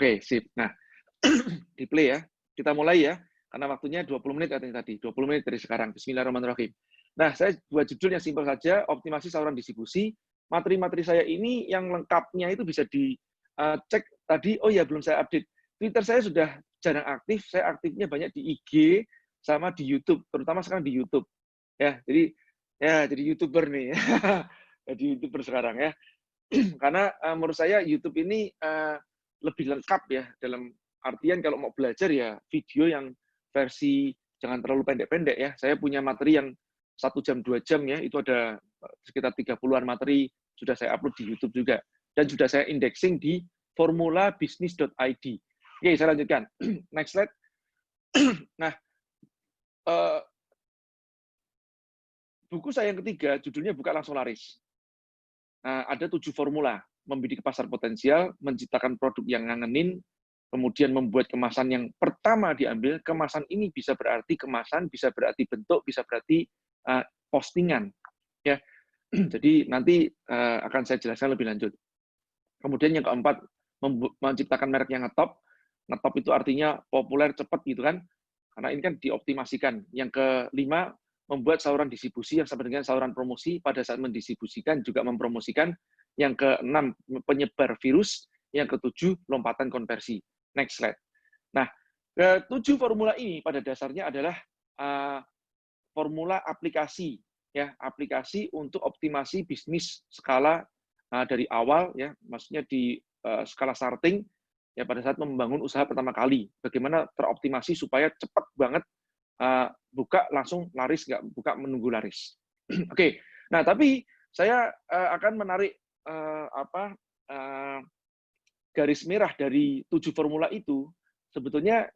Oke, sip. Nah, di play ya. Kita mulai ya, karena waktunya 20 menit katanya tadi. 20 menit dari sekarang. Bismillahirrahmanirrahim. Nah, saya buat judul yang simpel saja, optimasi saluran distribusi. Materi-materi saya ini yang lengkapnya itu bisa dicek tadi. Oh ya, belum saya update. Twitter saya sudah jarang aktif. Saya aktifnya banyak di IG sama di YouTube, terutama sekarang di YouTube. Jadi YouTuber nih. Jadi YouTuber sekarang ya. Karena menurut saya YouTube ini lebih lengkap ya, dalam artian kalau mau belajar ya video yang versi jangan terlalu pendek-pendek ya. Saya punya materi yang 1 jam 2 jam ya, itu ada sekitar 30-an materi sudah saya upload di YouTube juga, dan sudah saya indexing di formulabisnis.id. Oke, saya lanjutkan. Next slide. Nah, buku saya yang ketiga judulnya Buka Langsung Laris. Ada 7 formula: membidik pasar potensial, menciptakan produk yang ngangenin, kemudian membuat kemasan yang pertama diambil. Kemasan ini bisa berarti kemasan, bisa berarti bentuk, bisa berarti postingan. Ya, jadi nanti akan saya jelaskan lebih lanjut. Kemudian yang keempat, menciptakan merek yang ngetop. Ngetop itu artinya populer, cepat gitu kan, karena ini kan dioptimasikan. Yang kelima, membuat saluran distribusi yang sama dengan saluran promosi pada saat mendistribusikan juga mempromosikan. Yang keenam, penyebar virus. Yang ketujuh, lompatan konversi. Next slide. Nah, ketujuh formula ini pada dasarnya adalah formula aplikasi, ya, aplikasi untuk optimasi bisnis skala dari awal, ya, maksudnya di skala starting, ya, pada saat membangun usaha pertama kali. Bagaimana teroptimasi supaya cepat banget buka langsung laris, nggak buka menunggu laris. Oke, nah tapi saya akan menarik garis merah dari 7 formula itu. Sebetulnya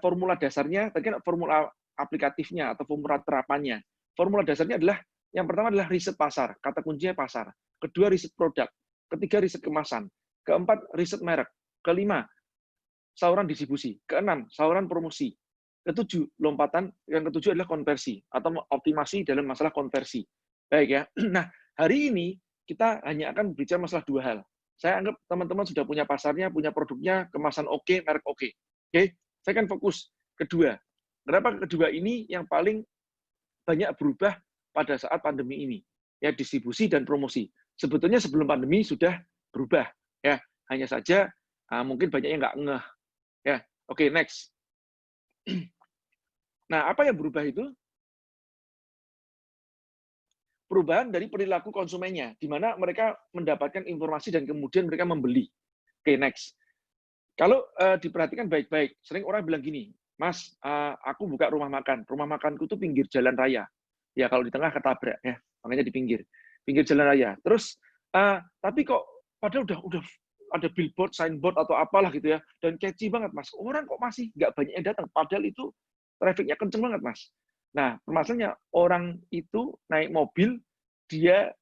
formula dasarnya, tadi kan formula aplikatifnya atau formula terapannya. Formula dasarnya adalah, yang pertama adalah riset pasar, kata kuncinya pasar. Kedua, riset produk. Ketiga, riset kemasan. Keempat, riset merek. Kelima, saluran distribusi. Keenam, saluran promosi. Ketujuh, lompatan. Yang ketujuh adalah konversi atau optimasi dalam masalah konversi. Baik ya. Nah, hari ini kita hanya akan bicara masalah 2 hal. Saya anggap teman-teman sudah punya pasarnya, punya produknya, kemasan oke, merek oke. Oke, saya akan fokus kedua. Kenapa kedua ini yang paling banyak berubah pada saat pandemi ini? Ya, distribusi dan promosi. Sebetulnya sebelum pandemi sudah berubah. Ya, hanya saja mungkin banyak yang nggak ngeh. Ya, oke, next. Nah, apa yang berubah itu? Perubahan dari perilaku konsumennya, di mana mereka mendapatkan informasi dan kemudian mereka membeli. Oke, next. Kalau diperhatikan baik-baik, sering orang bilang gini, Mas, aku buka rumah makan. Rumah makanku tuh pinggir jalan raya. Ya, kalau di tengah ketabrak, ya, makanya di pinggir jalan raya. Terus, tapi kok padahal udah ada billboard, signboard atau apalah gitu ya, dan catchy banget, Mas. Orang kok masih nggak banyak yang datang, padahal itu traffic-nya kenceng banget, Mas. Nah, permasalahannya orang itu naik mobil, dia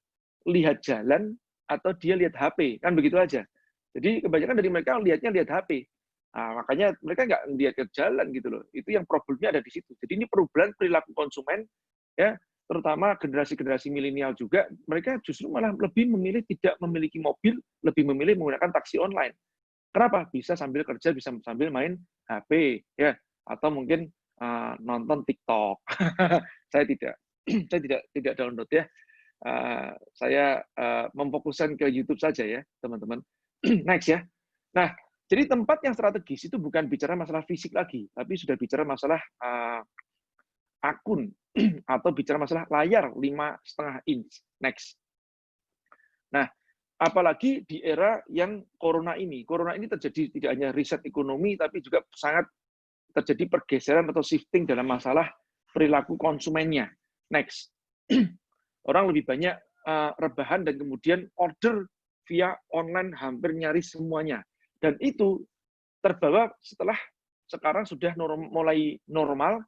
lihat jalan atau dia lihat HP, kan begitu aja. Jadi kebanyakan dari mereka lihatnya lihat HP. Makanya mereka nggak lihat ke jalan gitu loh. Itu yang problemnya ada di situ. Jadi ini perubahan perilaku konsumen, ya, terutama generasi-generasi milenial juga, mereka justru malah lebih memilih tidak memiliki mobil, lebih memilih menggunakan taksi online. Kenapa? Bisa sambil kerja, bisa sambil main HP, ya, atau mungkin nonton TikTok. Saya tidak, saya tidak download ya. Saya memfokuskan ke YouTube saja ya, teman-teman. Next ya. Nah, jadi tempat yang strategis itu bukan bicara masalah fisik lagi, tapi sudah bicara masalah akun atau bicara masalah layar 5,5 inch. Next. Nah, apalagi di era yang corona ini. Corona ini terjadi tidak hanya riset ekonomi, tapi juga sangat terjadi pergeseran atau shifting dalam masalah perilaku konsumennya. Next. Orang lebih banyak rebahan dan kemudian order via online hampir nyaris semuanya. Dan itu terbawa setelah sekarang sudah mulai normal,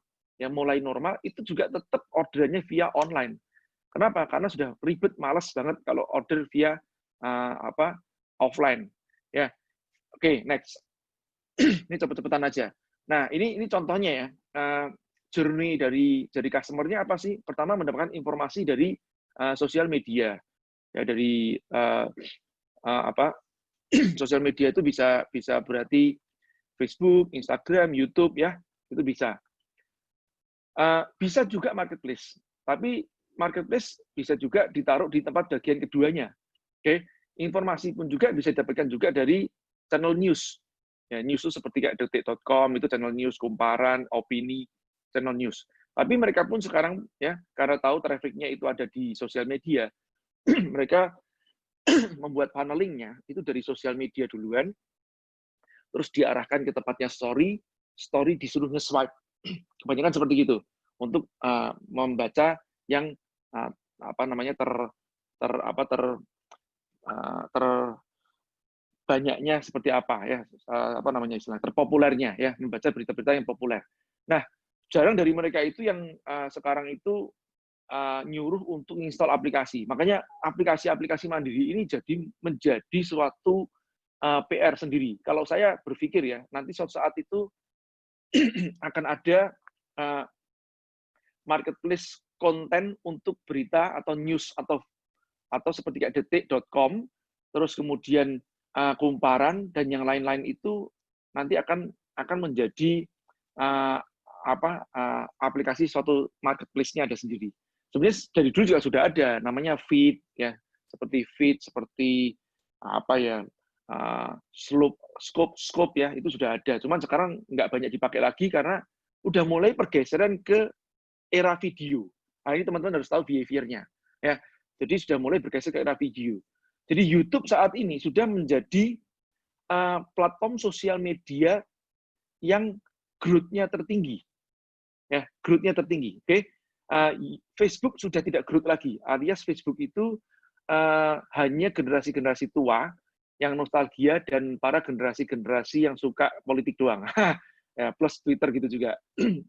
itu juga tetap orderannya via online. Kenapa? Karena sudah ribet, malas banget kalau order via offline. Ya, oke, next. Ini cepet-cepetan aja. Nah, ini contohnya ya. Journey dari customer-nya apa sih? Pertama, mendapatkan informasi dari sosial media, ya, dari Sosial media itu bisa berarti Facebook, Instagram, YouTube ya, itu bisa. Bisa juga marketplace, tapi marketplace bisa juga ditaruh di tempat bagian keduanya. Oke, informasi pun juga bisa didapatkan juga dari channel news. Ya, news itu seperti kayak detik.com itu channel news, kumparan, opini, channel news. Tapi mereka pun sekarang ya karena tahu trafficnya itu ada di sosial media, mereka membuat funnelingnya itu dari sosial media duluan, terus diarahkan ke tempatnya story, story disuruh nge-swipe. Kebanyakan seperti itu untuk membaca yang apa namanya banyaknya seperti apa ya, apa namanya istilah terpopulernya ya, membaca berita-berita yang populer. Nah, jarang dari mereka itu yang sekarang itu nyuruh untuk install aplikasi. Makanya aplikasi-aplikasi mandiri ini menjadi suatu PR sendiri. Kalau saya berpikir ya, nanti suatu saat itu akan ada marketplace konten untuk berita atau news atau seperti kayak detik.com, terus kemudian kumparan dan yang lain-lain itu nanti akan menjadi aplikasi suatu marketplace-nya ada sendiri. Sebenarnya dari dulu juga sudah ada, namanya feed ya, seperti apa ya, scope ya, itu sudah ada. Cuman sekarang nggak banyak dipakai lagi karena udah mulai pergeseran ke era video. Nah, ini teman-teman harus tahu behavior-nya. Ya. Jadi sudah mulai bergeser ke era video. Jadi YouTube saat ini sudah menjadi platform sosial media yang growth-nya tertinggi. Ya, growth-nya tertinggi. Oke. Facebook sudah tidak growth lagi. Alias Facebook itu hanya generasi-generasi tua yang nostalgia dan para generasi-generasi yang suka politik doang. Ya, plus Twitter gitu juga.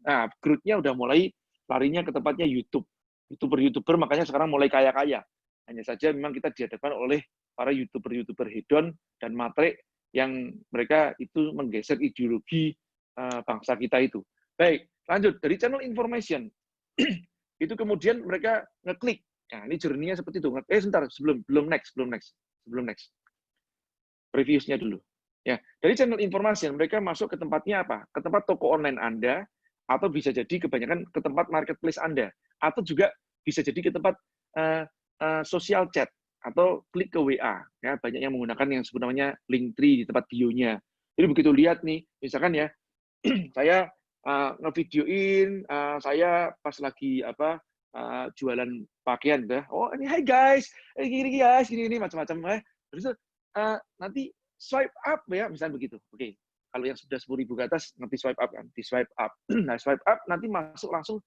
Nah, growth-nya udah mulai larinya ke tempatnya YouTube. YouTuber makanya sekarang mulai kaya-kaya. Hanya saja memang kita dihadapkan oleh para YouTuber hedon dan matre yang mereka itu menggeser ideologi bangsa kita itu. Baik, lanjut. Dari channel information, itu kemudian mereka ngeklik. Nah, ini journey-nya seperti itu. Sebentar, belum next. Previews-nya dulu. Ya, dari channel information, mereka masuk ke tempatnya apa? Ke tempat toko online Anda, atau bisa jadi kebanyakan ke tempat marketplace Anda, atau juga bisa jadi ke tempat social chat, atau klik ke WA. Ya, banyak yang menggunakan yang sebenarnya Linktree di tempat bio-nya. Jadi begitu lihat nih, misalkan ya, saya ngevideoin, saya pas lagi jualan pakaian, oh ini hai guys, gini guys, gini macam-macam, terus nanti swipe up ya, misalnya begitu. Oke. Kalau yang sudah 10.000 ke atas, nanti swipe up kan, di swipe up. Nah, swipe up nanti masuk langsung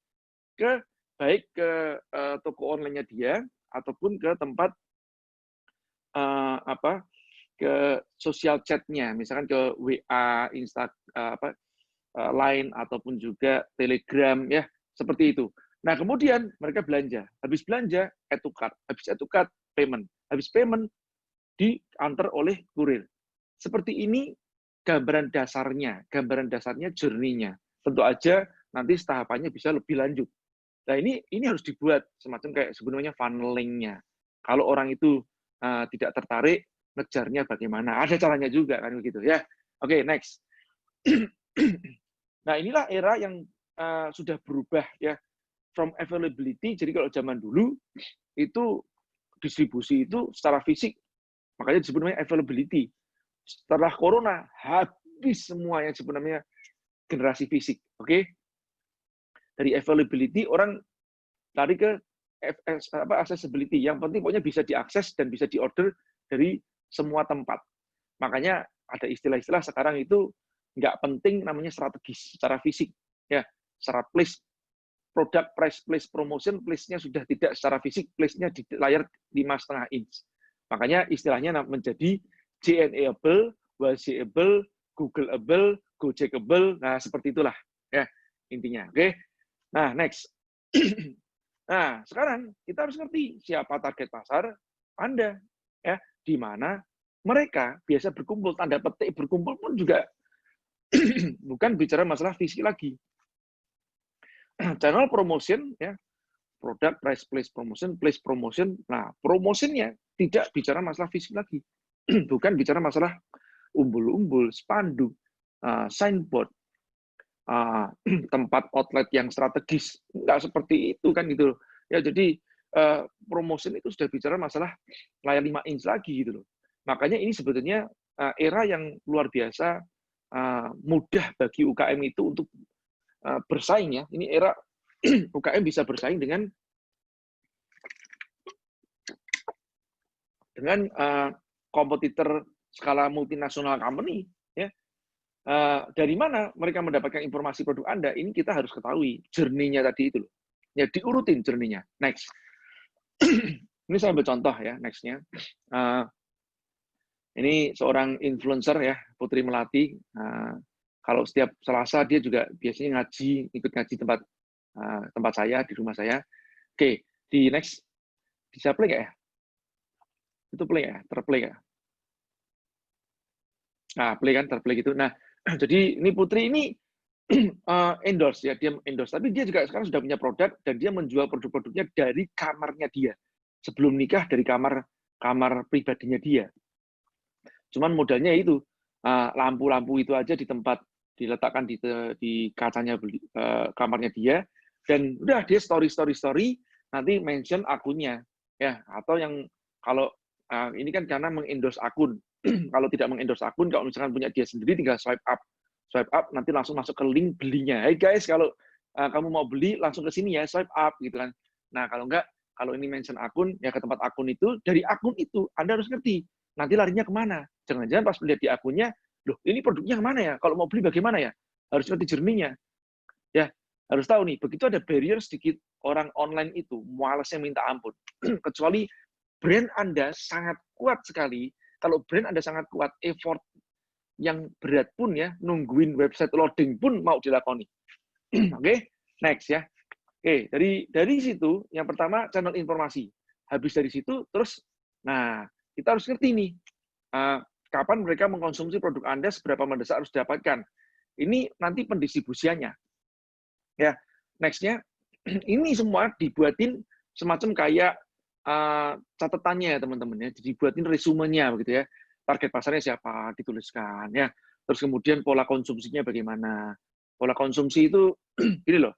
ke baik ke toko online-nya dia ataupun ke tempat ke social chat-nya, misalkan ke WA, Line ataupun juga Telegram ya, seperti itu. Nah, kemudian mereka belanja. Habis belanja, add to cart. Habis add to cart, payment. Habis payment, diantar oleh kurir. Seperti ini gambaran dasarnya journey-nya. Tentu aja nanti tahapannya bisa lebih lanjut. Nah, ini harus dibuat semacam kayak sebenarnya funneling-nya. Kalau orang itu tidak tertarik, ngejarnya bagaimana? Ada caranya juga kan begitu ya. Oke, next. Nah, inilah era yang sudah berubah ya, from availability. Jadi kalau zaman dulu itu distribusi itu secara fisik, makanya disebut namanya availability. Setelah corona, habis semua yang sebenarnya generasi fisik. Oke? Dari availability, orang lari ke accessibility. Yang penting pokoknya bisa diakses dan bisa diorder dari semua tempat. Makanya ada istilah-istilah sekarang itu nggak penting namanya strategis secara fisik. Ya, secara place, produk, price, place, promotion, place-nya sudah tidak secara fisik, place-nya di layar 5,5 inch. Makanya istilahnya menjadi JNE-able, WC-able, Google-able, Gojek-able, nah seperti itulah ya intinya. Oke. Nah, next. Nah, sekarang kita harus ngerti siapa target pasar Anda ya, di mana mereka biasa berkumpul, tanda petik berkumpul pun juga bukan bicara masalah fisik lagi. Channel promotion ya, produk, price, place promotion. Nah, promotionnya tidak bicara masalah fisik lagi. Bukan bicara masalah umbul-umbul, spanduk, signboard, tempat outlet yang strategis. Nggak seperti itu kan gitu loh. Ya, jadi promotion itu sudah bicara masalah layar 5 inch lagi gitu loh. Makanya ini sebetulnya era yang luar biasa mudah bagi UKM itu untuk bersaing ya. Ini era UKM bisa bersaing dengan kompetitor skala multinasional company ya. Dari mana mereka mendapatkan informasi produk Anda? Ini kita harus ketahui journey-nya tadi itu loh. Ya, diurutin journey-nya. Next. Ini saya ambil contoh ya, next-nya. Ini seorang influencer ya, Putri Melati. Kalau setiap Selasa dia juga biasanya ngaji, ikut ngaji tempat saya, di rumah saya. Oke, di next. Bisa play nggak ya? Itu play ya? Terplay nggak? Nah, play kan, terplay gitu. Nah, jadi ini Putri ini endorse ya, dia endorse. Tapi dia juga sekarang sudah punya produk dan dia menjual produk-produknya dari kamarnya dia. Sebelum nikah dari kamar pribadinya dia. Cuman modalnya itu lampu-lampu itu aja di tempat diletakkan di kacanya kamarnya dia dan udah dia story nanti mention akunnya ya atau yang kalau ini kan karena mengendorse akun. Kalau tidak mengendorse akun, kalau misalkan punya dia sendiri tinggal swipe up nanti langsung masuk ke link belinya. Hey guys, kalau kamu mau beli langsung ke sini ya, swipe up gitu kan. Nah, kalau enggak, kalau ini mention akun ya ke tempat akun itu, dari akun itu Anda harus ngerti nanti larinya kemana. Jangan-jangan pas melihat di akunnya, loh ini produknya kemana ya? Kalau mau beli bagaimana ya? Harus ngerti journey-nya. Ya, harus tahu nih, begitu ada barrier sedikit, orang online itu malesnya minta ampun. Kecuali brand Anda sangat kuat sekali, kalau brand Anda sangat kuat, effort yang berat pun ya, nungguin website loading pun mau dilakoni. Oke, next ya. Oke, dari situ, yang pertama channel informasi. Habis dari situ, terus, nah, kita harus ngerti nih, kapan mereka mengkonsumsi produk Anda, seberapa mendesak harus didapatkan. Ini nanti pendistribusiannya. Ya, next-nya, ini semua dibuatin semacam kayak catatannya ya teman-teman ya, dibuatin resumenya begitu ya. Target pasarnya siapa, dituliskan ya. Terus kemudian pola konsumsinya bagaimana. Pola konsumsi itu gini loh,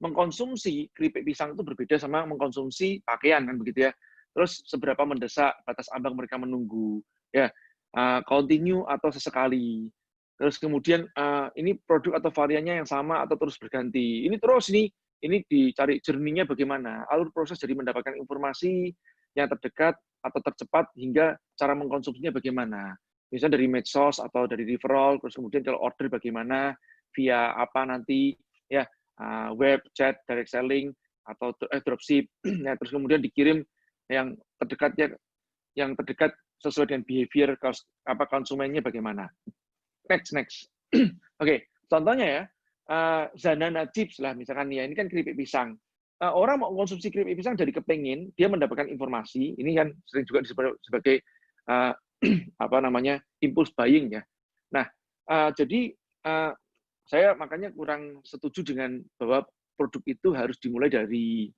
mengkonsumsi keripik pisang itu berbeda sama mengkonsumsi pakaian kan begitu ya. Terus seberapa mendesak batas ambang mereka menunggu ya, continue atau sesekali. Terus kemudian ini produk atau variannya yang sama atau terus berganti. Ini terus ini dicari journey-nya bagaimana, alur proses dari mendapatkan informasi yang terdekat atau tercepat hingga cara mengkonsumsinya bagaimana. Misalnya dari medsos atau dari referral, terus kemudian kalau order bagaimana, via apa nanti ya, web, chat, direct selling atau dropship, ya, terus kemudian dikirim yang terdekat sesuai dengan behavior konsumennya bagaimana. Next. Oke, contohnya ya, Zanana Chips lah misalkan ya, ini kan keripik pisang. Orang mau konsumsi keripik pisang jadi kepengin, dia mendapatkan informasi, ini kan sering juga disebut sebagai impulse buying ya. Nah, jadi saya makanya kurang setuju dengan bahwa produk itu harus dimulai dari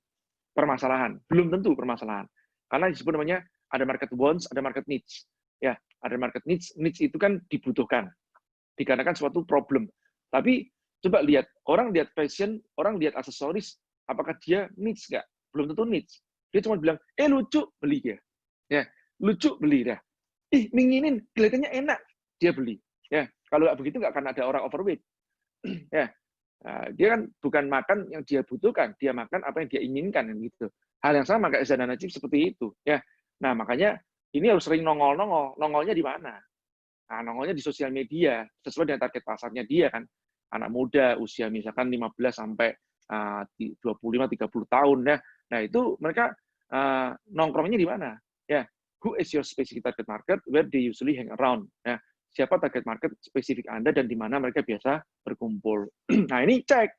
permasalahan. Belum tentu permasalahan. Karena disebut namanya ada market wants, ada market needs. Ya, ada market needs itu kan dibutuhkan dikarenakan suatu problem. Tapi coba lihat, orang lihat fashion, orang lihat aksesoris, apakah dia needs nggak? Belum tentu needs. Dia cuma bilang, lucu, beli dia. Ya, lucu, beli dah. Minginin, kelihatannya enak, dia beli. Ya, kalau nggak begitu nggak akan ada orang overweight. Ya, dia kan bukan makan yang dia butuhkan, dia makan apa yang dia inginkan gitu. Hal yang sama kayak Zanana Chips seperti itu. Ya, nah makanya ini harus sering nongolnya di mana? Nah, nongolnya di sosial media, sesuai dengan target pasarnya dia kan. Anak muda, usia misalkan 15 sampai 25-30 tahun. Ya. Nah, itu mereka nongkrongnya di mana? Ya, who is your specific target market, where they usually hang around. Ya. Siapa target market spesifik Anda dan di mana mereka biasa berkumpul. Nah, ini cek.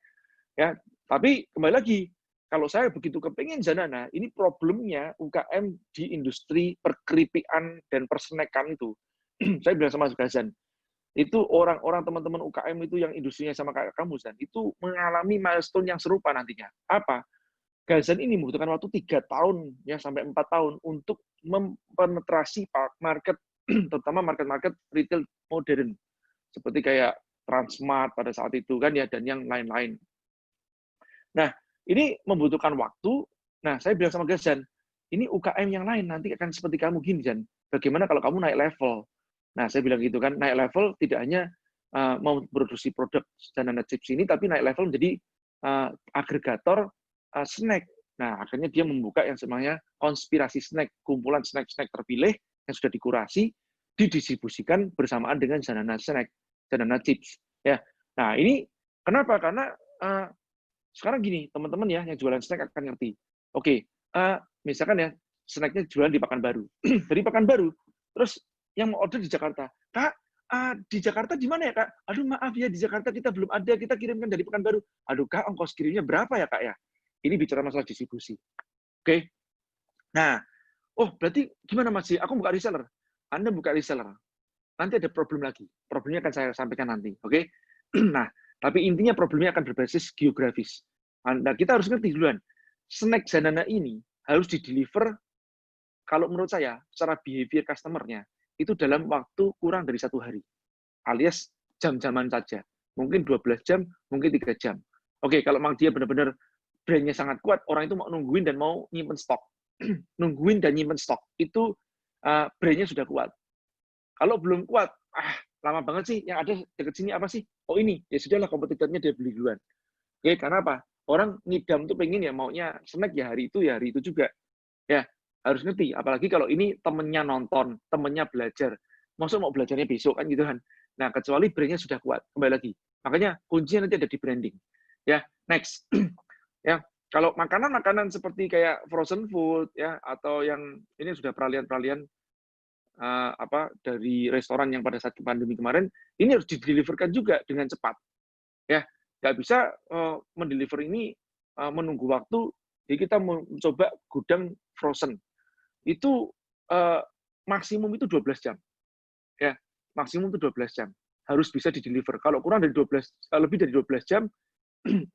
Ya. Tapi kembali lagi, kalau saya begitu kepingin Zanana, ini problemnya UKM di industri perkeripikan dan persnekan itu. Saya bilang sama Gazan, itu orang-orang teman-teman UKM itu yang industrinya sama kayak kamu, Zan, itu mengalami milestone yang serupa nantinya. Apa? Gazan ini membutuhkan waktu 3 tahun ya sampai 4 tahun untuk mempenetrasi market terutama market-market retail modern, seperti kayak Transmart pada saat itu kan ya, dan yang lain-lain. Nah, ini membutuhkan waktu. Nah, saya bilang sama Gazan, ini UKM yang lain nanti akan seperti kamu gini, Jan. Bagaimana kalau kamu naik level? Nah, saya bilang gitu kan, naik level tidak hanya mau produksi produk Zanana Chips ini, tapi naik level menjadi agregator snack. Nah, akhirnya dia membuka yang namanya konspirasi snack, kumpulan snack-snack terpilih yang sudah dikurasi, didistribusikan bersamaan dengan Zanana Snack, Zanana Chips. Ya, nah ini kenapa? Karena sekarang gini, teman-teman ya, yang jualan snack akan ngerti. Oke, misalkan ya, snacknya jualan di Pekanbaru. Dari Pekanbaru, terus yang mau order di Jakarta. Kak, di Jakarta di mana ya, Kak? Aduh, maaf ya, di Jakarta kita belum ada, kita kirimkan dari Pekanbaru. Aduh, Kak, ongkos kirimnya berapa ya, Kak ya? Ini bicara masalah distribusi. Oke? Nah, oh, berarti gimana, Mas? Aku buka reseller. Anda buka reseller. Nanti ada problem lagi. Problemnya akan saya sampaikan nanti. Oke? Nah, tapi intinya problemnya akan berbasis geografis. Nah, kita harus ngerti duluan. Snack Zanana ini harus di-deliver, kalau menurut saya, secara behavior customer-nya, itu dalam waktu kurang dari 1 hari. Alias jam-jaman saja. Mungkin 12 jam, mungkin 3 jam. Oke, kalau memang dia benar-benar brand-nya sangat kuat, orang itu mau nungguin dan mau nyimpen stok. Nungguin dan nyimpen stok. Itu brand-nya sudah kuat. Kalau belum kuat, lama banget sih, yang ada dekat sini apa sih? Oh ini, ya sudahlah kompetitornya dia beli duluan. Oke, karena apa? Orang ngidam tuh pengen ya maunya snack ya hari itu juga. Ya, harus ngerti. Apalagi kalau ini temennya nonton, temennya belajar. Maksud mau belajarnya besok kan gitu kan. Nah, kecuali brandnya sudah kuat. Kembali lagi. Makanya kuncinya nanti ada di branding. Ya, next. Ya, kalau makanan-makanan seperti kayak frozen food ya atau yang ini sudah peralihan-peralihan dari restoran yang pada saat pandemi kemarin, ini harus dideliverkan juga dengan cepat. Ya, nggak bisa mendeliver ini menunggu waktu. Jadi kita mencoba gudang frozen. Itu maksimum itu 12 jam. Ya, maksimum itu 12 jam. Harus bisa dideliver. Kalau kurang dari 12, lebih dari 12 jam,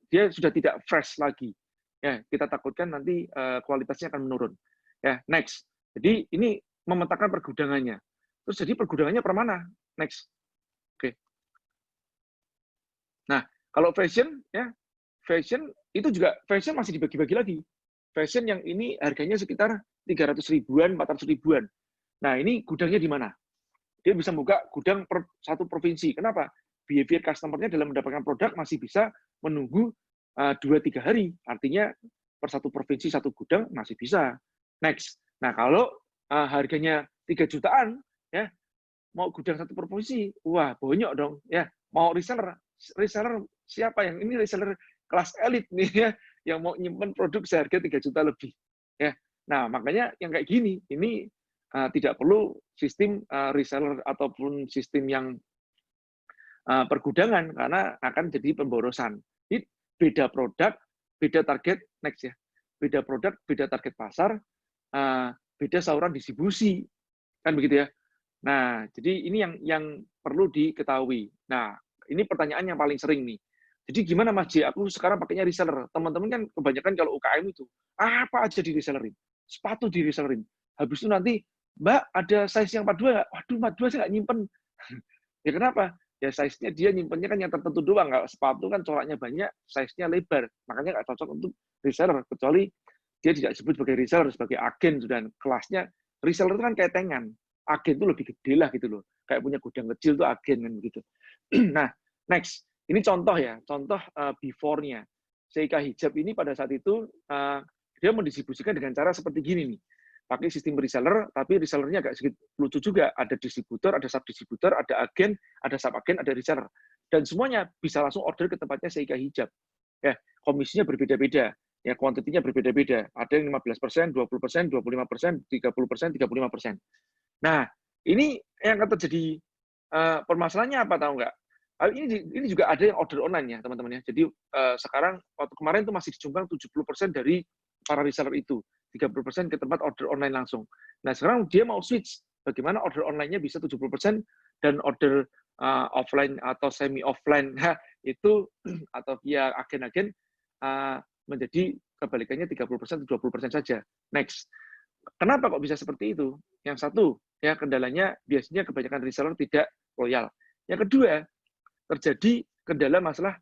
dia sudah tidak fresh lagi. Ya, kita takutkan nanti kualitasnya akan menurun. Ya, next. Jadi ini memetakan pergudangannya. Terus jadi pergudangannya per mana? Next. Oke. Nah, kalau fashion ya, fashion itu juga fashion masih dibagi-bagi lagi. Fashion yang ini harganya sekitar 300 ribuan, 400 ribuan. Nah, ini gudangnya di mana? Dia bisa buka gudang per satu provinsi. Kenapa? Behavior customer-nya dalam mendapatkan produk masih bisa menunggu 2-3 hari. Artinya per satu provinsi satu gudang masih bisa. Next. Nah, kalau harganya 3 jutaan, ya mau gudang satu provinsi, wah bonyok dong. Ya, mau reseller siapa yang ini reseller kelas elit nih ya, yang mau nyimpen produk seharga 3 juta lebih. Ya, nah makanya yang kayak gini, ini tidak perlu sistem reseller ataupun sistem yang pergudangan karena akan jadi pemborosan. Jadi beda produk, beda target, next ya. Beda produk, beda target pasar, beda saluran distribusi. Kan begitu ya. Nah, jadi ini yang perlu diketahui. Nah, ini pertanyaan yang paling sering nih. Jadi gimana Mas J? Aku sekarang pakainya reseller. Teman-teman kan kebanyakan kalau UKM itu, apa aja di resellerin. Sepatu di resellerin. Habis itu nanti, Mbak, ada size yang 42 nggak? Waduh, 42 saya nggak nyimpen. Ya kenapa? Ya size-nya dia nyimpennya kan yang tertentu doang. Kalau sepatu kan coraknya banyak, size-nya lebar. Makanya nggak cocok untuk reseller. Kecuali dia tidak disebut sebagai reseller, sebagai agen. Dan kelasnya, reseller itu kan kayak tengan. Agen itu lebih gede lah gitu loh. Kayak punya gudang kecil tuh agen kan begitu. Nah, next. Ini contoh ya, contoh before-nya. Seika Hijab ini pada saat itu dia mendistribusikan dengan cara seperti gini nih. Pakai sistem reseller, tapi resellernya agak sedikit lucu juga. Ada distributor, ada sub-distributor, ada agen, ada sub-agen, ada reseller. Dan semuanya bisa langsung order ke tempatnya Seika Hijab. Ya, komisinya berbeda-beda. Ya, kuantitinya berbeda-beda. Ada yang 15%, 20%, 25%, 30%, 35%. Nah, ini yang akan terjadi permasalahannya apa tahu nggak? Ini juga ada yang order online ya teman-teman ya. Jadi sekarang waktu kemarin itu masih dijumbang 70% dari para reseller itu, 30% ke tempat order online langsung. Nah sekarang dia mau switch, bagaimana order online-nya bisa 70% dan order offline atau semi offline itu atau via agen-agen menjadi kebalikannya 30% 20% saja. Next. Kenapa kok bisa seperti itu? Yang satu, Ya, kendalanya biasanya kebanyakan reseller tidak loyal. Yang kedua, terjadi kendala masalah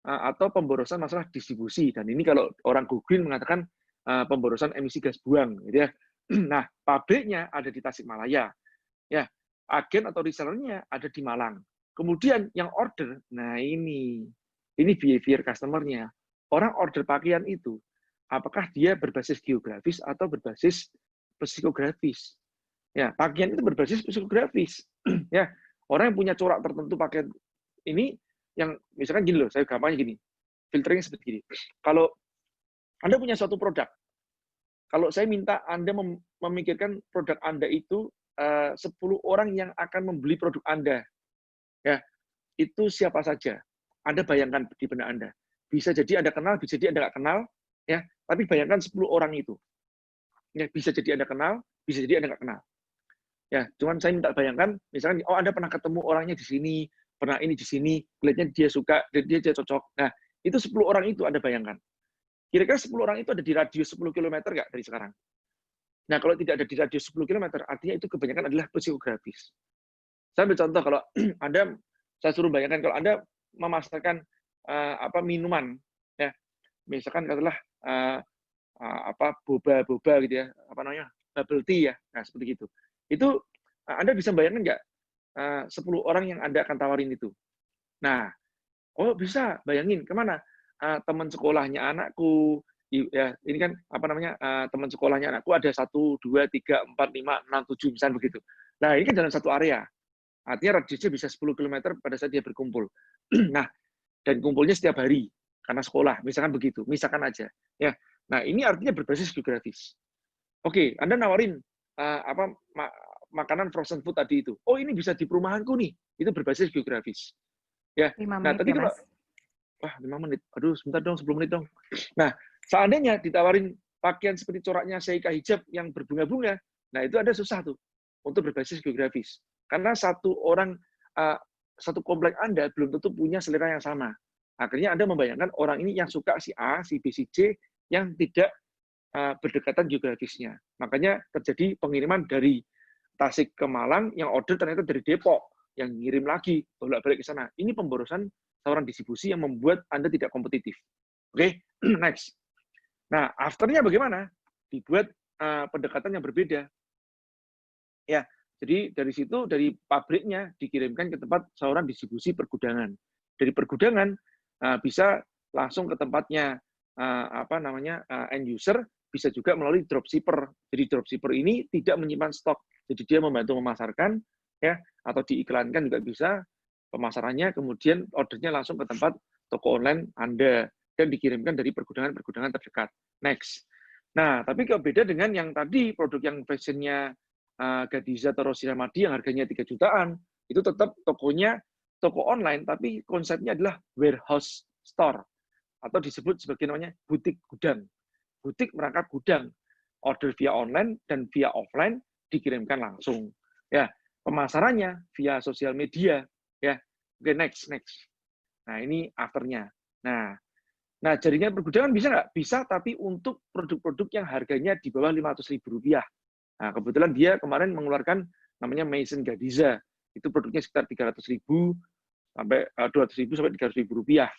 atau pemborosan masalah distribusi. Dan ini kalau orang Go Green mengatakan pemborosan emisi gas buang, gitu ya. Nah, pabriknya ada di Tasikmalaya, ya. Agen atau resellernya ada di Malang. Kemudian yang order, nah ini behavior customer-nya. Orang order pakaian itu, apakah dia berbasis geografis atau berbasis psikografis? Ya, pakaian itu berbasis psikografis. Ya, orang yang punya corak tertentu pakaian ini yang misalkan gini loh, saya gampangnya gini, filternya seperti gini. Kalau Anda punya suatu produk, kalau saya minta Anda memikirkan produk Anda itu 10 orang yang akan membeli produk Anda, ya itu siapa saja? Anda bayangkan di benak Anda. Bisa jadi Anda kenal, bisa jadi Anda nggak kenal, ya. Tapi bayangkan 10 orang itu. Ya, bisa jadi Anda kenal, bisa jadi Anda nggak kenal. Ya, cuman saya minta bayangkan, misalkan, oh Anda pernah ketemu orangnya di sini, pernah ini di sini, kelihatannya dia suka, dia cocok. Nah, itu 10 orang itu Anda bayangkan. Kira-kira 10 orang itu ada di radius 10 km nggak dari sekarang? Nah, kalau tidak ada di radius 10 km, artinya itu kebanyakan adalah psikografis. Saya ambil contoh, kalau Anda, saya suruh bayangkan, kalau Anda memasarkan minuman, ya, misalkan katakanlah boba gitu ya, apa namanya, bubble tea ya, nah seperti itu. Itu Anda bisa bayangkan nggak 10 orang yang Anda akan tawarin itu? Nah, oh bisa, bayangin kemana? Teman sekolahnya anakku, ya ini kan apa namanya, teman sekolahnya anakku ada 1, 2, 3, 4, 5, 6, 7, misalnya begitu. Nah, ini kan dalam satu area. Artinya radiusnya bisa 10 km pada saat dia berkumpul. Nah, dan kumpulnya setiap hari karena sekolah, misalkan begitu, misalkan aja. Ya, nah ini artinya berbasis geografis. Oke, Anda nawarin makanan frozen food tadi itu. Oh, ini bisa di perumahanku nih. Itu berbasis geografis. Ya. 5 Nah, menit tapi ya, kalau Mas? wah, 5 menit. Aduh, sebentar dong, 10 menit dong. Nah, seandainya ditawarin pakaian seperti coraknya Seika hijab yang berbunga-bunga, nah itu Anda susah tuh untuk berbasis geografis. Karena satu komplek Anda belum tentu punya selera yang sama. Akhirnya Anda membayangkan orang ini yang suka si A, si B, si C, yang tidak berdekatan geografisnya. Makanya terjadi pengiriman dari Tasik ke Malang, yang order ternyata dari Depok, yang ngirim lagi, bolak-balik ke sana. Ini pemborosan saluran distribusi yang membuat Anda tidak kompetitif. Oke, next. Nah, afternya bagaimana? Dibuat pendekatan yang berbeda. Ya, jadi dari situ, dari pabriknya dikirimkan ke tempat saluran distribusi pergudangan. Dari pergudangan bisa langsung ke tempatnya end user, bisa juga melalui dropshipper. Jadi dropshipper ini tidak menyimpan stok, jadi dia membantu memasarkan, ya, atau diiklankan juga bisa pemasarannya, kemudian ordernya langsung ke tempat toko online Anda dan dikirimkan dari pergudangan-pergudangan terdekat. Next. Nah, tapi kalau beda dengan yang tadi, produk yang fashionnya Gadiza atau Rosinamadi yang harganya 3 jutaan, itu tetap tokonya toko online, tapi konsepnya adalah warehouse store, atau disebut sebagai namanya butik gudang. Butik merangkap gudang, order via online dan via offline dikirimkan langsung. Ya, pemasarannya via sosial media. Ya, oke, next. Nah, ini afternya. Nah, jaringan pergudangan bisa nggak? Bisa, tapi untuk produk-produk yang harganya di bawah Rp500.000. Nah, kebetulan dia kemarin mengeluarkan namanya Maison Gadiza. Itu produknya sekitar 300.000 sampai 200.000 sampai 300.000 rupiah.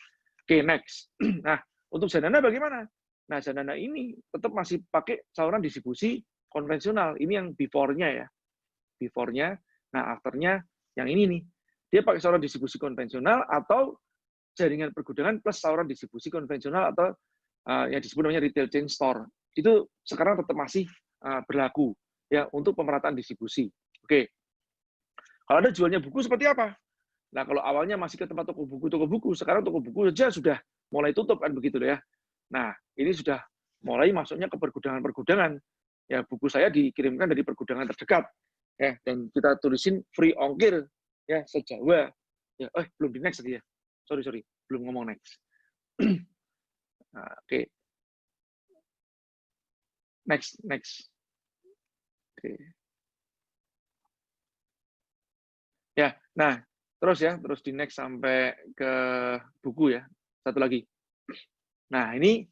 Oke, next. Nah, untuk Zanana bagaimana? Nah, Zanana ini tetap masih pakai saluran distribusi konvensional. Ini yang before-nya ya. Before-nya. Nah, after-nya yang ini nih. Dia pakai saluran distribusi konvensional atau jaringan pergudangan plus saluran distribusi konvensional atau yang disebut namanya retail chain store. Itu sekarang tetap masih berlaku ya untuk pemerataan distribusi. Oke. Kalau Anda jualnya buku seperti apa? Nah, kalau awalnya masih ke tempat toko buku, sekarang toko buku saja sudah mulai tutup kan begitu ya. Nah, ini sudah mulai masuknya ke pergudangan-pergudangan. Ya, buku saya dikirimkan dari pergudangan terdekat. Ya, dan kita tulisin free ongkir ya se-Jawa. Ya, belum di next tadi ya. Sorry, belum ngomong next. Nah, oke. Next. Oke. Ya, nah, terus di next sampai ke buku ya. Satu lagi. Nah, ini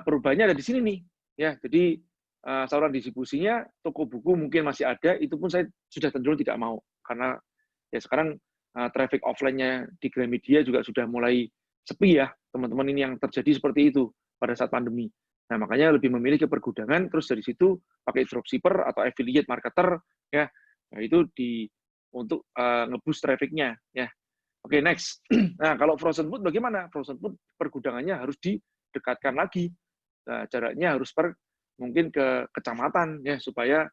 perubahannya ada di sini nih. Ya, jadi saluran distribusinya, toko buku mungkin masih ada, itu pun saya sudah cenderung tidak mau. Karena ya sekarang traffic offline-nya di Gramedia juga sudah mulai sepi ya, teman-teman ini yang terjadi seperti itu pada saat pandemi. Nah, makanya lebih memilih ke pergudangan, terus dari situ pakai dropshipper atau affiliate marketer, ya, nah, itu untuk nge-boost traffic-nya, ya. Oke, next. Nah, kalau frozen food bagaimana? Frozen food pergudangannya harus didekatkan lagi. Nah, jaraknya harus mungkin ke kecamatan, ya, supaya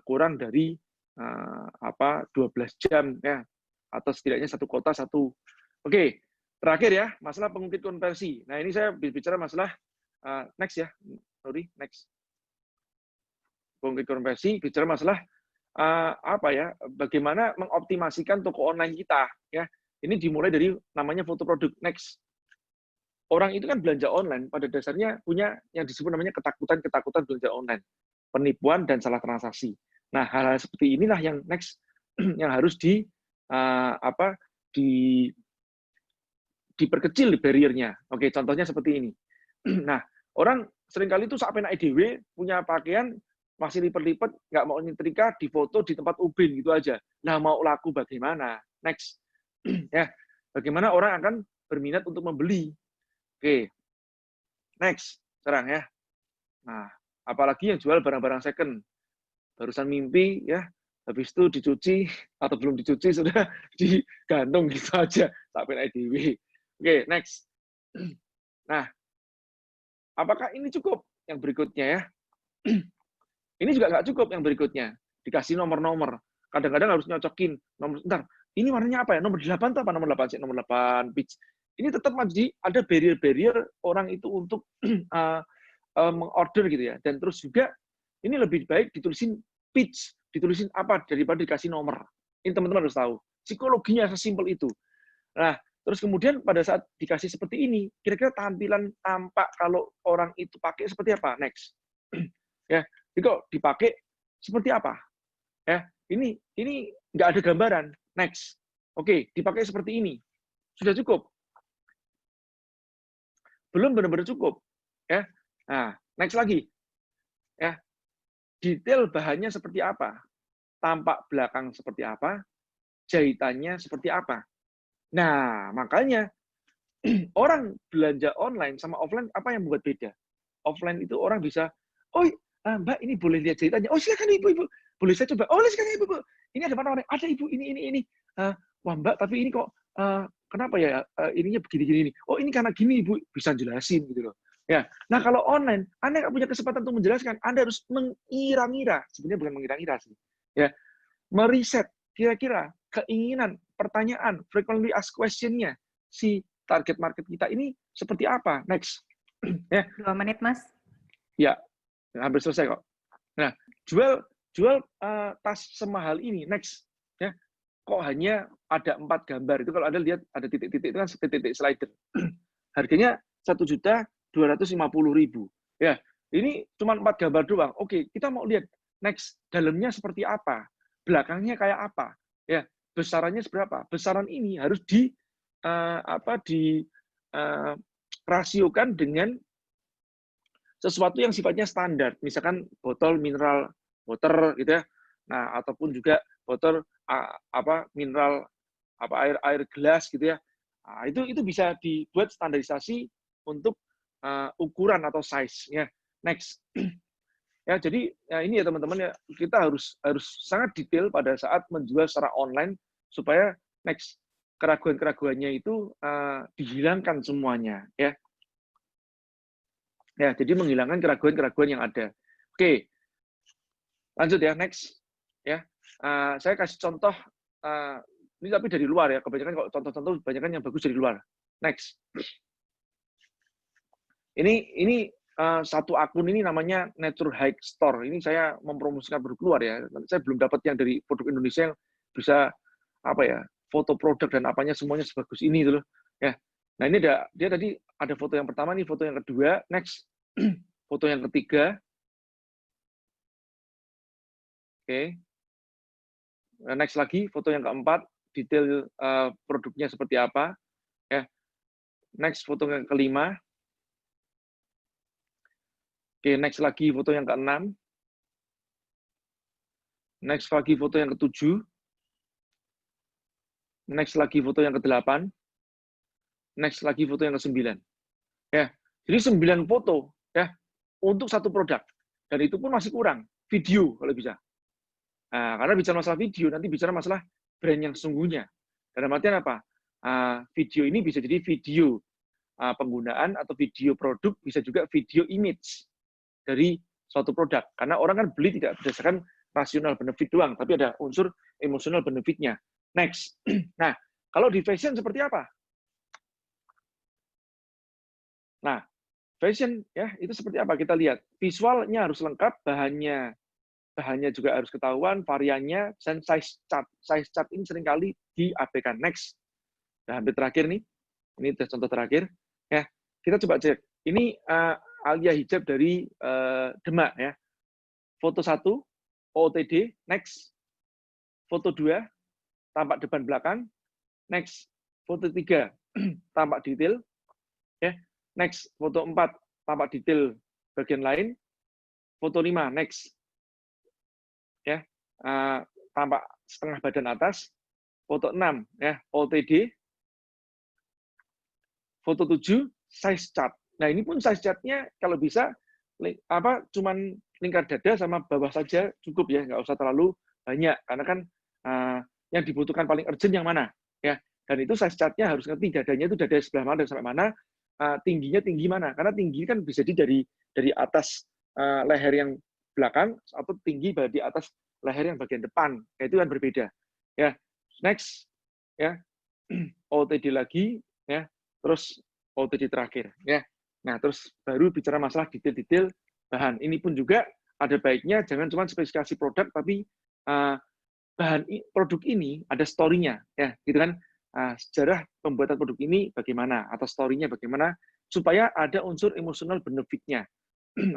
kurang dari 12 jam, ya, atau setidaknya satu kota satu. Oke, terakhir ya, masalah pengungkit konversi. Nah, ini saya bicara masalah next ya, sorry, next. Pengungkit konversi bicara masalah apa ya? Bagaimana mengoptimasikan toko online kita, ya. Ini dimulai dari namanya foto produk. Next. Orang itu kan belanja online pada dasarnya punya yang disebut namanya ketakutan belanja online, penipuan dan salah transaksi. Nah, hal-hal seperti inilah yang next yang harus diperkecil barrier-nya. Oke, contohnya seperti ini. Nah, orang seringkali itu sak penak EDW punya pakaian masih lipat-lipat, nggak mau nyetrika, difoto di tempat ubin gitu aja. Nah, mau laku bagaimana? Next. Ya, bagaimana orang akan berminat untuk membeli? Oke. Next. Sekarang ya. Nah, apalagi yang jual barang-barang second. Barusan mimpi ya, habis itu dicuci atau belum dicuci sudah digantung gitu aja sampai IDW. Oke, next. Nah, apakah ini cukup? Yang berikutnya ya. Ini juga nggak cukup yang berikutnya. Dikasih nomor-nomor. Kadang-kadang harus nyocokin nomor. Bentar, ini warnanya apa ya? Nomor 8 atau apa? Nomor 8 sih, nomor 8 pitch. Ini tetap masih ada barrier-barrier orang itu untuk mengorder gitu ya. Dan terus juga ini lebih baik ditulisin pitch, ditulisin apa daripada dikasih nomor. Ini teman-teman harus tahu. Psikologinya sesimpel itu. Nah, terus kemudian pada saat dikasih seperti ini, kira-kira tampilan tampak kalau orang itu pakai seperti apa? Next. Ya, jadi kok dipakai seperti apa? Ya, ini nggak ada gambaran. Next. Oke, dipakai seperti ini. Sudah cukup? Belum benar-benar cukup. Ya. Nah, next lagi. Ya, detail bahannya seperti apa? Tampak belakang seperti apa? Jahitannya seperti apa? Nah, makanya orang belanja online sama offline apa yang membuat beda? Offline itu orang bisa, oh Mbak ini boleh lihat jahitannya. Oh silakan ibu. Boleh saya coba. Oh silakan ibu. Ini ada mana? Ada ibu ini. Wah Mbak tapi ini kok kenapa ya ininya begini. Oh ini karena gini ibu, bisa jelasin gitu loh. Ya. Nah kalau online, Anda nggak punya kesempatan untuk menjelaskan. Anda harus mengira-ngira. Sebenarnya bukan mengira-ngira sih. Ya, meriset kira-kira keinginan, pertanyaan, frequently asked question-nya si target market kita ini seperti apa. Next. Ya. 2 menit, Mas. Ya, hampir selesai kok. Nah, jual tas semahal ini. Next. Ya, kok hanya ada 4 gambar. Itu kalau Anda lihat ada titik-titik itu kan titik-titik slider. Harganya 1.250.000. Ya, ini cuma 4 gambar doang. Oke, kita mau lihat next dalamnya seperti apa, belakangnya kayak apa, ya besarannya seberapa. Besaran ini harus rasiokan dengan sesuatu yang sifatnya standar, misalkan botol mineral water gitu ya. Nah, ataupun juga botol mineral air gelas gitu ya. Nah, itu bisa dibuat standarisasi untuk ukuran atau size-nya. Next. Ya, jadi ya ini ya teman-teman ya, kita harus sangat detail pada saat menjual secara online supaya next keraguan-keraguannya itu dihilangkan semuanya ya. Ya, jadi menghilangkan keraguan-keraguan yang ada. Oke. Lanjut ya, next. Ya. Saya kasih contoh ini tapi dari luar ya. Kebanyakan kalau contoh-contoh kebanyakan yang bagus dari luar. Next. Ini satu akun ini namanya Nature Hike Store. Ini saya mempromosikan produk luar ya. Saya belum dapat yang dari produk Indonesia yang bisa apa ya, foto produk dan apanya semuanya sebagus ini gitu loh. Ya. Nah, ini dia tadi ada foto yang pertama nih, foto yang kedua, next. Foto yang ketiga. Oke. Next lagi, foto yang keempat, detail produknya seperti apa. Ya. Next, foto yang kelima. Oke, next lagi foto yang ke-6. Next lagi foto yang ke-7. Next lagi foto yang ke-8. Next lagi foto yang ke-9. Ya, jadi 9 foto ya untuk satu produk. Dan itu pun masih kurang. Video kalau bisa. Nah, karena bicara masalah video, nanti bicara masalah brand yang sesungguhnya. Dalam artian apa? Video ini bisa jadi video penggunaan atau video produk, bisa juga video image dari suatu produk. Karena orang kan beli tidak berdasarkan rasional benefit doang, tapi ada unsur emosional benefitnya. Next. Nah, kalau di fashion seperti apa? Nah, fashion ya itu seperti apa? Kita lihat. Visualnya harus lengkap, bahannya juga harus ketahuan, variannya, dan size chart. Size chart ini seringkali diabaikan. Next. Nah, hampir terakhir nih. Ini contoh terakhir. Ya, kita coba cek. Ini alia hijab dari Demak ya. Foto 1, OOTD, next. Foto 2, tampak depan belakang. Next. Foto 3, tampak detail. Ya. Next. Foto 4, tampak detail bagian lain. Foto 5, next. Ya. Tampak setengah badan atas. Foto 6, ya, OOTD. Foto 7, size chart. Nah, ini pun size chart-nya kalau bisa cuman lingkar dada sama bawah saja cukup ya, nggak usah terlalu banyak karena kan yang dibutuhkan paling urgent yang mana ya. Dan itu size chart-nya harus ngerti dadanya itu dada sebelah mana dan sampai mana, tingginya tinggi mana. Karena tinggi kan bisa dari atas leher yang belakang atau tinggi di atas leher yang bagian depan. Ya, itu kan berbeda. Ya. Next ya. OOTD lagi ya. Terus OOTD terakhir ya. Nah, terus baru bicara masalah detail-detail bahan. Ini pun juga ada baiknya jangan cuma spesifikasi produk, tapi bahan produk ini ada story-nya ya, gitu kan. Sejarah pembuatan produk ini bagaimana atau story-nya bagaimana supaya ada unsur emosional benefit-nya.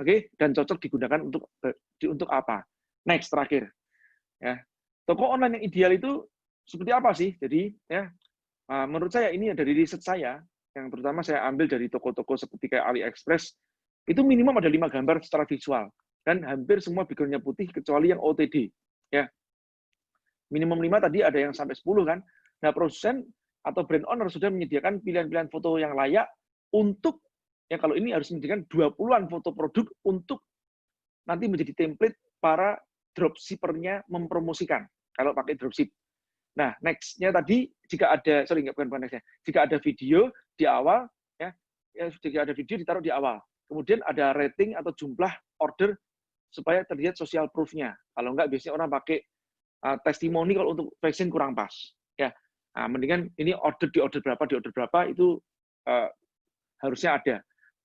Oke, dan cocok digunakan untuk apa. Next terakhir. Ya. Toko online yang ideal itu seperti apa sih? Jadi ya menurut saya ini dari riset saya yang terutama saya ambil dari toko-toko seperti kayak AliExpress, itu minimum ada 5 gambar secara visual. Dan hampir semua background-nya putih, kecuali yang OOTD. Ya. Minimum 5 tadi ada yang sampai 10 kan. Nah, produsen atau brand owner sudah menyediakan pilihan-pilihan foto yang layak untuk, ya kalau ini harus menyediakan 20-an foto produk untuk nanti menjadi template para dropshipper-nya mempromosikan, kalau pakai dropship. Nah, next-nya tadi, jika ada, bukan next-nya, jika ada video di awal, ya, jika ada video ditaruh di awal. Kemudian ada rating atau jumlah order supaya terlihat social proof-nya. Kalau enggak, biasanya orang pakai testimoni kalau untuk fashion kurang pas. Ya, mendingan ini di order berapa, itu harusnya ada.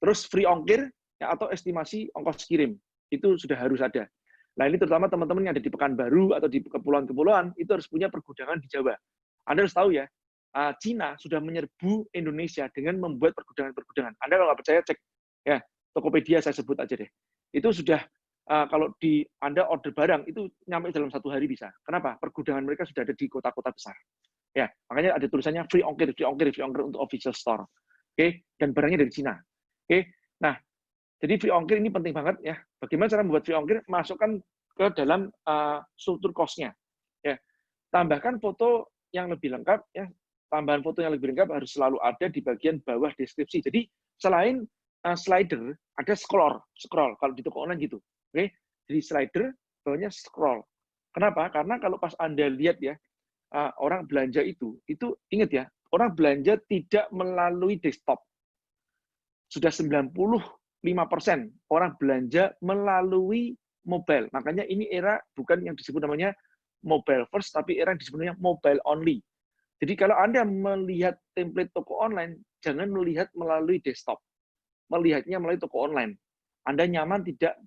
Terus free ongkir, ya, atau estimasi ongkos kirim, itu sudah harus ada. Nah, ini terutama teman-teman yang ada di Pekanbaru atau di kepulauan-kepulauan, itu harus punya pergudangan di Jawa. Anda harus tahu ya, Cina sudah menyerbu Indonesia dengan membuat pergudangan-pergudangan. Anda kalau nggak percaya, cek ya, Tokopedia saya sebut aja deh. Itu sudah, kalau Anda order barang, itu nyampe dalam 1 hari bisa. Kenapa? Pergudangan mereka sudah ada di kota-kota besar. Ya, makanya ada tulisannya free ongkir untuk official store. Oke, dan barangnya dari Cina. Oke, nah, jadi free ongkir ini penting banget ya. Bagaimana cara membuat free ongkir? Masukkan ke dalam struktur cost-nya. Ya. Tambahkan foto yang lebih lengkap ya. Tambahan foto yang lebih lengkap harus selalu ada di bagian bawah deskripsi. Jadi selain slider, ada scroll kalau di toko online gitu. Oke. Jadi slider, bawahnya scroll. Kenapa? Karena kalau pas Anda lihat ya, orang belanja itu ingat ya, orang belanja tidak melalui desktop. Sudah 95% orang belanja melalui mobile. Makanya ini era bukan yang disebut namanya mobile first, tapi era yang disebutnya mobile only. Jadi kalau Anda melihat template toko online, jangan melihat melalui desktop. Melihatnya melalui toko online. Anda nyaman tidak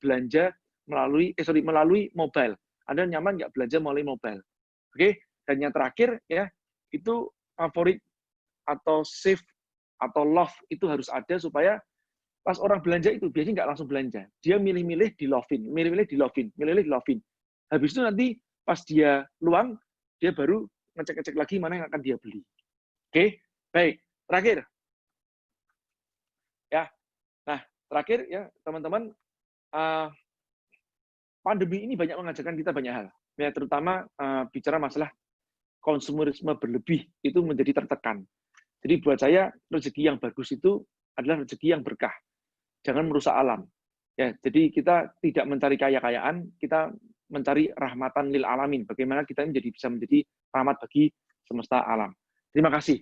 belanja melalui mobile. Anda nyaman nggak belanja melalui mobile. Oke? Dan yang terakhir ya, itu favorit atau save atau love itu harus ada supaya pas orang belanja itu biasanya nggak langsung belanja. Dia milih-milih di lovin. Habis itu nanti pas dia luang, dia baru ngecek-ngecek lagi mana yang akan dia beli. Oke, baik. Terakhir. Ya. Nah, terakhir ya teman-teman, pandemi ini banyak mengajarkan kita banyak hal. Ya, terutama bicara masalah konsumerisme berlebih itu menjadi tertekan. Jadi buat saya rezeki yang bagus itu adalah rezeki yang berkah. Jangan merusak alam. Ya, jadi kita tidak mencari kaya-kayaan, kita mencari rahmatan lil alamin. Bagaimana kita bisa menjadi rahmat bagi semesta alam. Terima kasih.